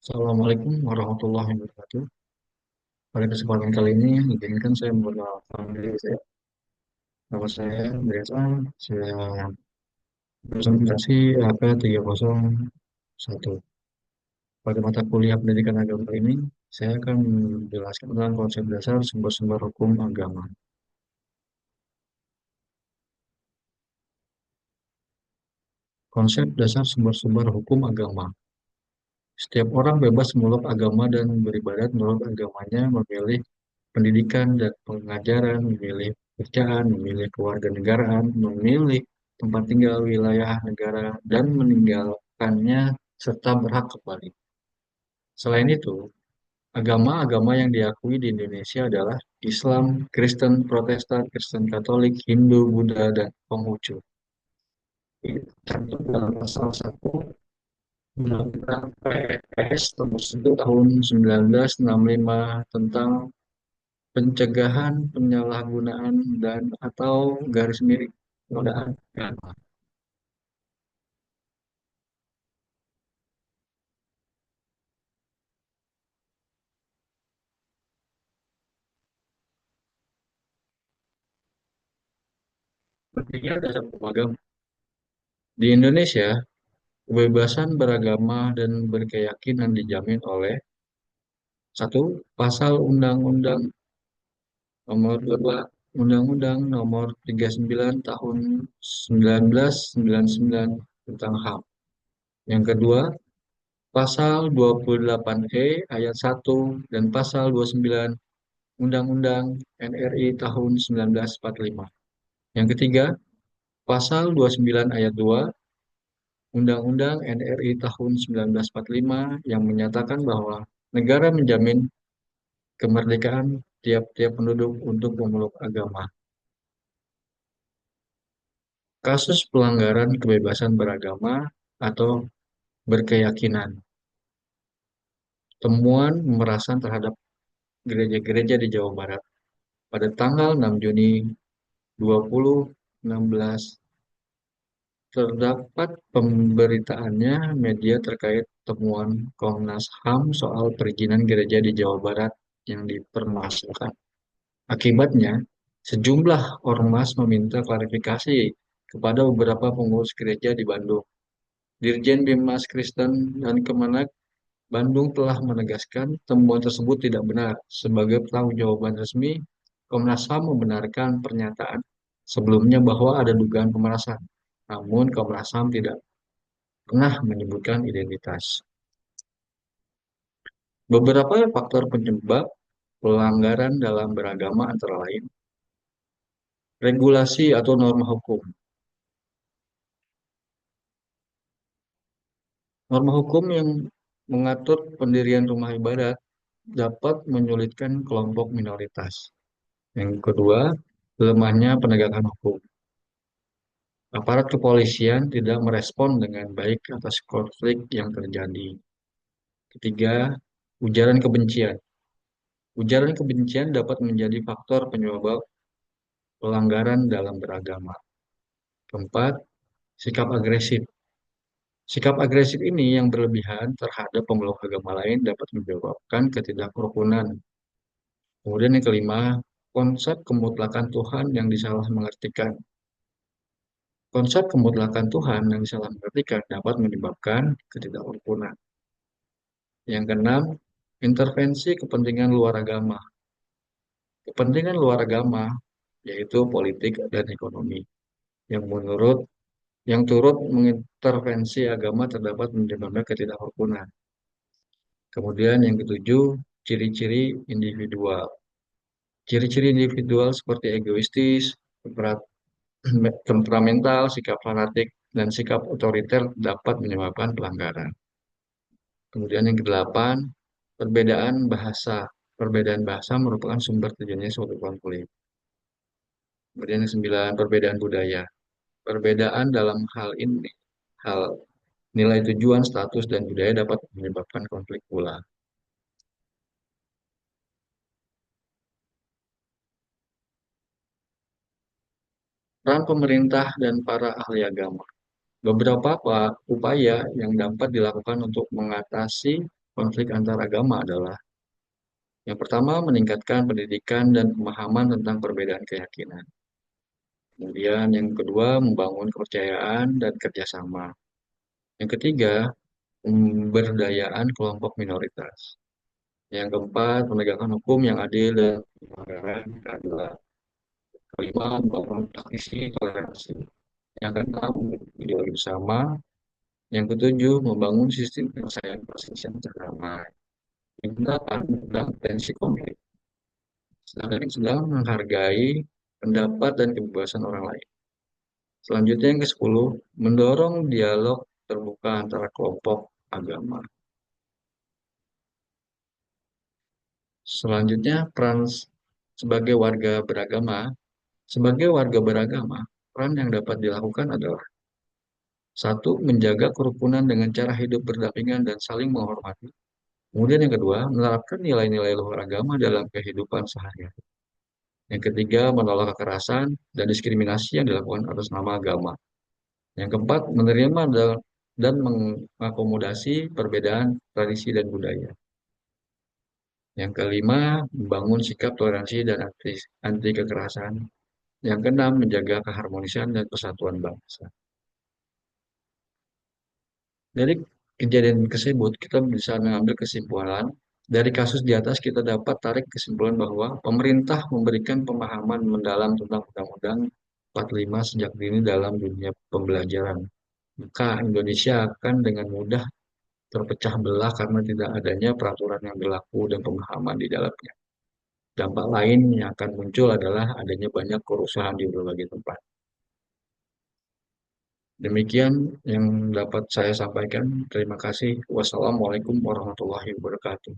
Assalamualaikum warahmatullahi wabarakatuh. Pada kesempatan kali ini, izinkan saya memperkenalkan diri saya. Nama saya Andreas. Saya presentasi HP301. Pada mata kuliah pendidikan agama ini, saya akan menjelaskan tentang konsep dasar sumber-sumber hukum agama. Konsep dasar sumber-sumber hukum agama. Setiap orang bebas menurut agama dan beribadat menurut agamanya, memilih pendidikan dan pengajaran, memilih pekerjaan, memilih kewarganegaraan, memilih tempat tinggal, wilayah negara, dan meninggalkannya serta berhak kembali. Selain itu, agama-agama yang diakui di Indonesia adalah Islam, Kristen, Protestan, Kristen Katolik, Hindu, Buddha, dan Konghucu. Tercantum dalam pasal 1 Undang-Undang PS nomor 1 tahun 1965 tentang pencegahan penyalahgunaan dan atau garis miring penodaan agama. Pentingnya dasar hukum agama. Di Indonesia, kebebasan beragama dan berkeyakinan dijamin oleh satu pasal Undang-Undang nomor 2 Undang-Undang nomor 39 tahun 1999 tentang HAM. Yang kedua, pasal 28E ayat 1 dan pasal 29 Undang-Undang NRI tahun 1945. Yang ketiga, pasal 29 ayat 2 Undang-Undang NRI tahun 1945 yang menyatakan bahwa negara menjamin kemerdekaan tiap-tiap penduduk untuk memeluk agama. Kasus pelanggaran kebebasan beragama atau berkeyakinan. Temuan pemerasan terhadap gereja-gereja di Jawa Barat pada tanggal 6 Juni 2016 terdapat pemberitaannya media terkait temuan Komnas HAM soal perizinan gereja di Jawa Barat yang dipermasalahkan. Akibatnya, sejumlah ormas meminta klarifikasi kepada beberapa pengurus gereja di Bandung. Dirjen Bimas Kristen dan Kemenak Bandung telah menegaskan temuan tersebut tidak benar. Sebagai pertanggungjawaban resmi, Komnas HAM membenarkan pernyataan sebelumnya bahwa ada dugaan pemerasan. Namun Komnas HAM tidak pernah menyebutkan identitas. Beberapa faktor penyebab pelanggaran dalam beragama antara lain regulasi atau norma hukum. Norma hukum yang mengatur pendirian rumah ibadat dapat menyulitkan kelompok minoritas. Yang kedua, lemahnya penegakan hukum. Aparat kepolisian tidak merespon dengan baik atas konflik yang terjadi. Ketiga, ujaran kebencian. Ujaran kebencian dapat menjadi faktor penyebab pelanggaran dalam beragama. Keempat, sikap agresif. Sikap agresif ini yang berlebihan terhadap pemeluk agama lain dapat menyebabkan ketidakrukunan. Kemudian yang kelima, konsep kemutlakan Tuhan yang disalah mengertikan. Konsep kemutlakan Tuhan yang disalah mengertikan dapat menyebabkan ketidakrukunan. Yang keenam, intervensi kepentingan luar agama. Kepentingan luar agama yaitu politik dan ekonomi yang menurut yang turut mengintervensi agama terdapat menyebabkan ketidakrukunan. Kemudian yang ketujuh, ciri-ciri individual. Ciri-ciri individual seperti egoistis, temperamental, sikap fanatik, dan sikap otoriter dapat menyebabkan pelanggaran. Kemudian yang kedelapan, perbedaan bahasa. Perbedaan bahasa merupakan sumber terjadinya suatu konflik. Kemudian yang sembilan, perbedaan budaya. Perbedaan dalam hal nilai tujuan, status, dan budaya dapat menyebabkan konflik pula. Peran pemerintah dan para ahli agama. Beberapa upaya yang dapat dilakukan untuk mengatasi konflik antar agama adalah yang pertama meningkatkan pendidikan dan pemahaman tentang perbedaan keyakinan. Kemudian yang kedua membangun kepercayaan dan kerjasama. Yang ketiga, pemberdayaan kelompok minoritas. Yang keempat, penegakan hukum yang adil dan pelanggaran keadilan. Kelima, membangun praktisi toleransi. Yang keenam, ideologi bersama. Yang ketujuh, membangun sistem penyelesaian perselisihan secara damai. Yang kedelapan, meredam tensi konflik. Sedangkan yang sedang menghargai pendapat dan kebebasan orang lain. Selanjutnya yang ke-10, mendorong dialog terbuka antara kelompok agama. Selanjutnya, peran sebagai warga beragama. Sebagai warga beragama, peran yang dapat dilakukan adalah satu, menjaga kerukunan dengan cara hidup berdampingan dan saling menghormati. Kemudian yang kedua, menerapkan nilai-nilai luhur agama dalam kehidupan sehari-hari. Yang ketiga, menolak kekerasan dan diskriminasi yang dilakukan atas nama agama. Yang keempat, menerima dan mengakomodasi perbedaan tradisi dan budaya. Yang kelima, membangun sikap toleransi dan anti kekerasan. Yang keenam, menjaga keharmonisan dan persatuan bangsa. Dari kejadian tersebut, kita bisa mengambil kesimpulan. Dari kasus di atas, kita dapat tarik kesimpulan bahwa pemerintah memberikan pemahaman mendalam tentang Undang-Undang 45 sejak dini dalam dunia pembelajaran. Maka Indonesia akan dengan mudah terpecah belah karena tidak adanya peraturan yang berlaku dan pemahaman di dalamnya. Dampak lain yang akan muncul adalah adanya banyak kerusuhan di berbagai tempat. Demikian yang dapat saya sampaikan. Terima kasih. Wassalamualaikum warahmatullahi wabarakatuh.